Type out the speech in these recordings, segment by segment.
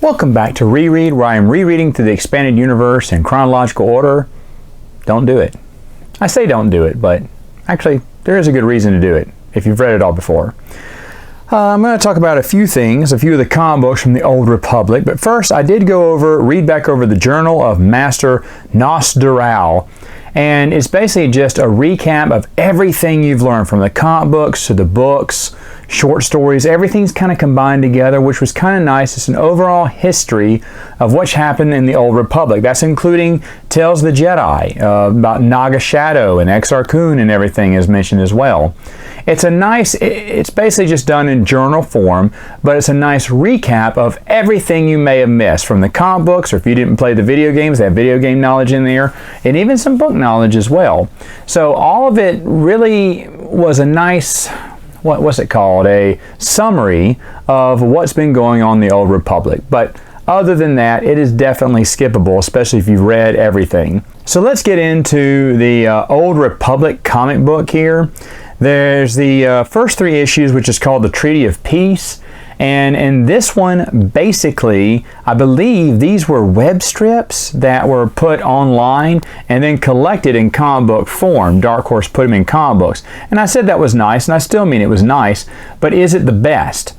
Welcome back to Reread, where I am rereading through the expanded universe in chronological order. Don't do it. I say don't do it, but actually there is a good reason to do it if you've read it all before. I'm going to talk about a few things, a few of the comic books from the Old Republic, but first I did read back over the Journal of Master Gnost Dural, and it's basically just a recap of everything you've learned from the comic books to the books, short stories, everything's kind of combined together, which was kind of nice. It's an overall history of what's happened in the Old Republic. That's including Tales of the Jedi, about Naga Shadow and Exar Kun and everything is mentioned as well. It's basically just done in journal form, but it's a nice recap of everything you may have missed from the comic books, or if you didn't play the video games, they have video game knowledge in there, and even some book knowledge as well. So all of it really was a nice, what's it called? A summary of what's been going on in the Old Republic. But other than that, it is definitely skippable, especially if you've read everything. So let's get into the Old Republic comic book here. There's the first three issues, which is called the Treaty of Peace. And in this one, basically, I believe these were web strips that were put online and then collected in comic book form. Dark Horse put them in comic books. And I said that was nice, and I still mean it was nice, but is it the best?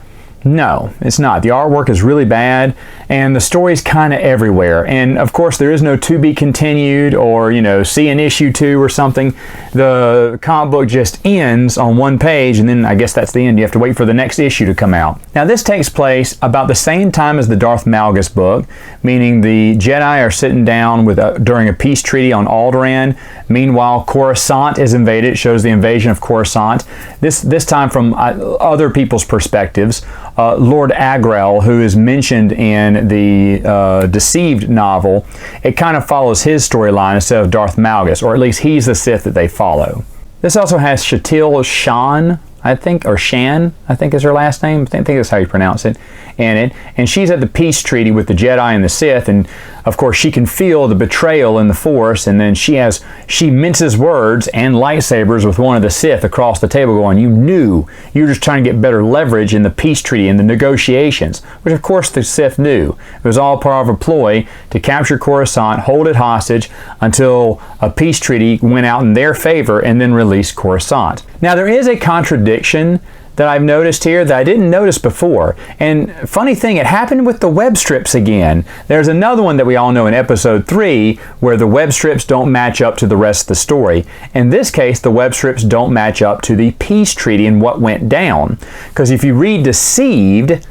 No, it's not. The artwork is really bad, and the story's kind of everywhere. And of course, there is no to be continued or, see an issue 2 or something. The comic book just ends on one page, and then I guess that's the end. You have to wait for the next issue to come out. Now, this takes place about the same time as the Darth Malgus book, meaning the Jedi are sitting down during a peace treaty on Alderaan. Meanwhile, Coruscant is invaded. It shows the invasion of Coruscant. This time from other people's perspectives. Lord Agrel, who is mentioned in the Deceived novel, it kind of follows his storyline instead of Darth Malgus, or at least he's the Sith that they follow. This also has Shatil Shan, or Shan, I think is her last name. I think that's how you pronounce it, in it. And she's at the peace treaty with the Jedi and the Sith, and of course she can feel the betrayal in the Force, and then she minces words and lightsabers with one of the Sith across the table going, you knew, you were just trying to get better leverage in the peace treaty and the negotiations, which of course the Sith knew. It was all part of a ploy to capture Coruscant, hold it hostage until a peace treaty went out in their favor, and then release Coruscant. Now there is a contradiction that I've noticed here that I didn't notice before. And funny thing, it happened with the web strips again. There's another one that we all know in episode 3 where the web strips don't match up to the rest of the story. In this case, the web strips don't match up to the peace treaty and what went down. Because if you read Deceived,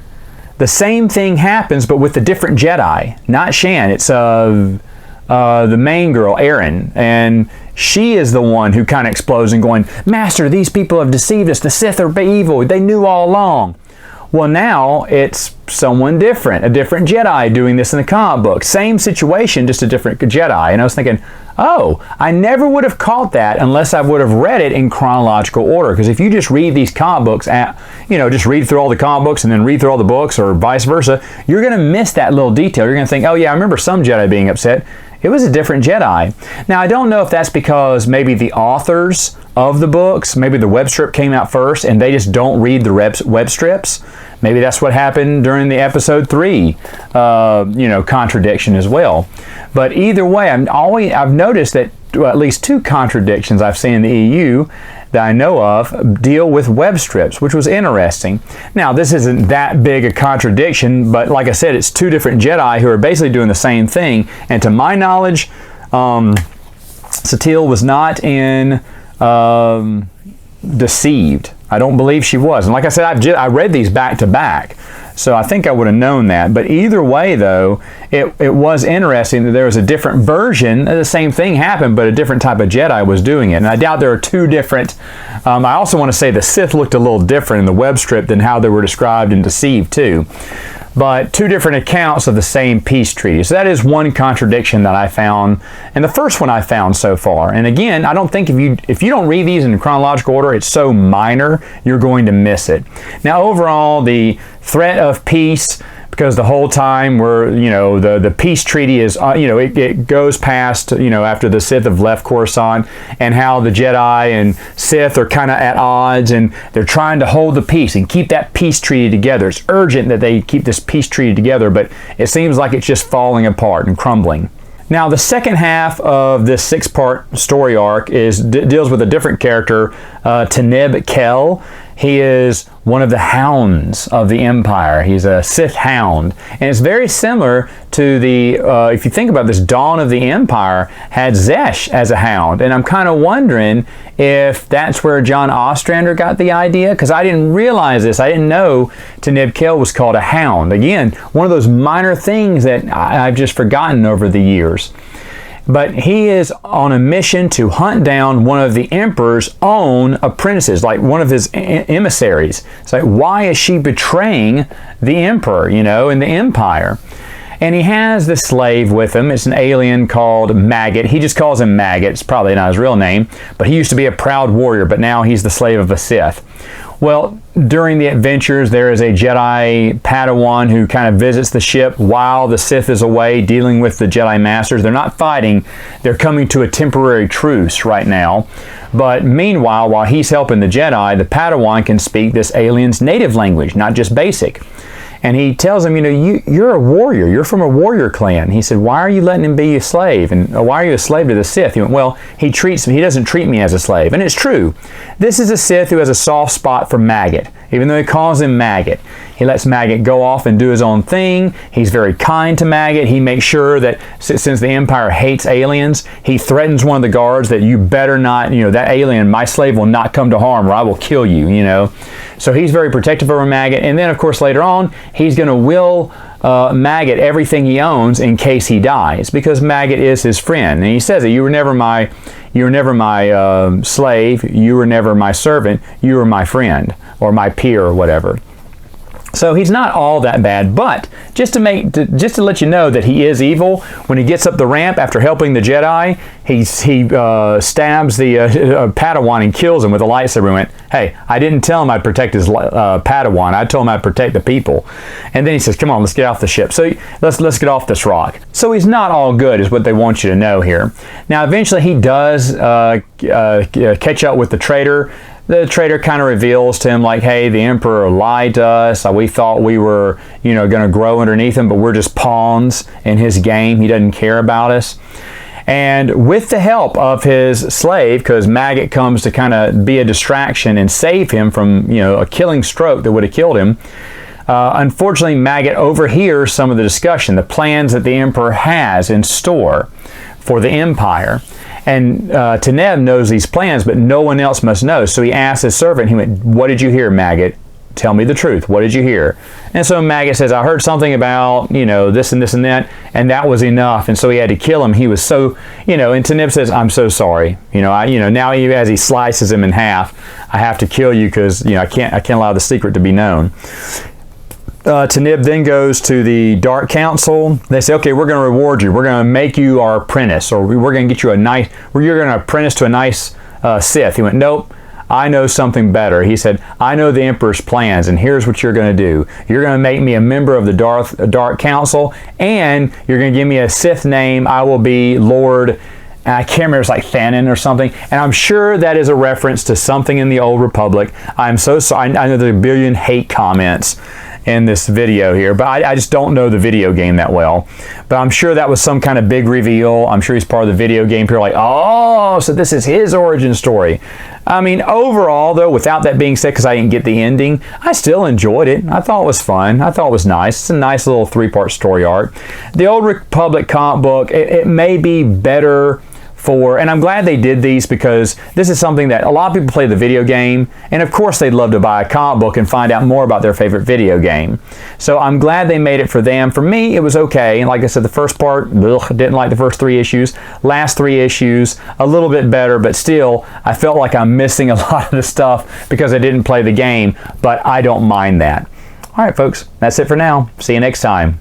the same thing happens but with a different Jedi. Not Shan, it's the main girl, Erin, and she is the one who kind of explodes and going, Master, these people have deceived us. The Sith are evil. They knew all along. Well, now it's someone different, a different Jedi doing this in the comic book. Same situation, just a different Jedi. And I was thinking, oh, I never would have caught that unless I would have read it in chronological order. Because if you just read these comic books, just read through all the comic books and then read through all the books or vice versa, you're going to miss that little detail. You're going to think, oh yeah, I remember some Jedi being upset. It was a different Jedi. Now, I don't know if that's because maybe the authors of the books, maybe the web strip came out first and they just don't read the web strips. Maybe that's what happened during the episode 3, contradiction as well. But either way, I've noticed that at least 2 contradictions I've seen in the EU that I know of deal with web strips, which was interesting. Now, this isn't that big a contradiction, but like I said, it's 2 different Jedi who are basically doing the same thing. And to my knowledge, Satil was not in Deceived. I don't believe she was. And like I said, I read these back to back, so I think I would have known that. But either way, though, it was interesting that there was a different version. The same thing happened, but a different type of Jedi was doing it. And I doubt there are 2 different. I also want to say the Sith looked a little different in the web strip than how they were described in Deceived, too. But 2 different accounts of the same peace treaty. So that is one contradiction that I found, and the first one I found so far. And again, I don't think if you don't read these in chronological order, it's so minor, you're going to miss it. Now overall, the threat of peace because the whole time the peace treaty is, it goes past, after the Sith have left Coruscant, and how the Jedi and Sith are kind of at odds, and they're trying to hold the peace and keep that peace treaty together. It's urgent that they keep this peace treaty together, but it seems like it's just falling apart and crumbling. Now, the second half of this 6-part story arc deals with a different character, Tanib Kel. He is one of the Hounds of the Empire. He's a Sith Hound. And it's very similar to the, if you think about this, Dawn of the Empire had Zesh as a Hound. And I'm kind of wondering if that's where John Ostrander got the idea, because I didn't realize this. I didn't know Tanib Kel was called a Hound. Again, one of those minor things that I've just forgotten over the years. But he is on a mission to hunt down one of the Emperor's own apprentices, like one of his emissaries. It's like, why is she betraying the Emperor, in the Empire? And he has this slave with him. It's an alien called Maggot. He just calls him Maggot. It's probably not his real name, but he used to be a proud warrior, but now he's the slave of a Sith. Well, during the adventures, there is a Jedi Padawan who kind of visits the ship while the Sith is away dealing with the Jedi Masters. They're not fighting. They're coming to a temporary truce right now. But meanwhile, while he's helping the Jedi, the Padawan can speak this alien's native language, not just basic. And he tells him, you're a warrior. You're from a warrior clan. He said, why are you letting him be a slave? And why are you a slave to the Sith? He went, well, he doesn't treat me as a slave. And it's true. This is a Sith who has a soft spot for Maggot, even though he calls him Maggot. He lets Maggot go off and do his own thing. He's very kind to Maggot. He makes sure that since the Empire hates aliens, he threatens one of the guards that you better not, that alien, my slave will not come to harm or I will kill you, So he's very protective over Maggot. And then, of course, later on, he's going to will Maggot everything he owns in case he dies, because Maggot is his friend. And he says that you were never my slave, you were never my servant, you were my friend or my peer or whatever. So he's not all that bad, but just to let you know that he is evil, when he gets up the ramp after helping the Jedi, he stabs the Padawan and kills him with a lightsaber and went, hey, I didn't tell him I'd protect his Padawan. I told him I'd protect the people. And then he says, come on, let's get off the ship. So let's get off this rock. So he's not all good is what they want you to know here. Now, eventually he does catch up with the traitor. The traitor kind of reveals to him, like, hey, the Emperor lied to us. We thought we were, going to grow underneath him, but we're just pawns in his game. He doesn't care about us. And with the help of his slave, because Maggot comes to kind of be a distraction and save him from, a killing stroke that would have killed him, unfortunately, Maggot overhears some of the discussion, the plans that the Emperor has in store for the Empire. And Tanib knows these plans, but no one else must know. So he asked his servant, he went, what did you hear, Maggot? Tell me the truth. What did you hear? And so Maggot says, I heard something about, this and this and that was enough. And so he had to kill him. He was so, and Tanib says, I'm so sorry. Now as he slices him in half, I have to kill you because, I can't allow the secret to be known. Tanib then goes to the Dark Council. They say, okay, we're going to reward you. We're going to make you our apprentice, or we're going to get you you're going to apprentice to a nice Sith. He went, nope, I know something better. He said, I know the Emperor's plans, and here's what you're going to do. You're going to make me a member of the Dark Council, and you're going to give me a Sith name. I will be Lord, I can't remember, it's like Thanon or something. And I'm sure that is a reference to something in the Old Republic. I'm so sorry. I know there's a billion hate comments in this video here, but I just don't know the video game that well. But I'm sure that was some kind of big reveal. I'm sure he's part of the video game. People are like, oh, so this is his origin story. I mean, overall, though, without that being said, because I didn't get the ending, I still enjoyed it. I thought it was fun. I thought it was nice. It's a nice little 3-part story arc. The Old Republic comic book, it may be better and I'm glad they did these, because this is something that a lot of people play the video game, and of course they'd love to buy a comic book and find out more about their favorite video game. So I'm glad they made it for them. For me, it was okay. And like I said, the first part, didn't like the first 3 issues. Last 3 issues, a little bit better, but still, I felt like I'm missing a lot of the stuff because I didn't play the game, but I don't mind that. All right, folks, that's it for now. See you next time.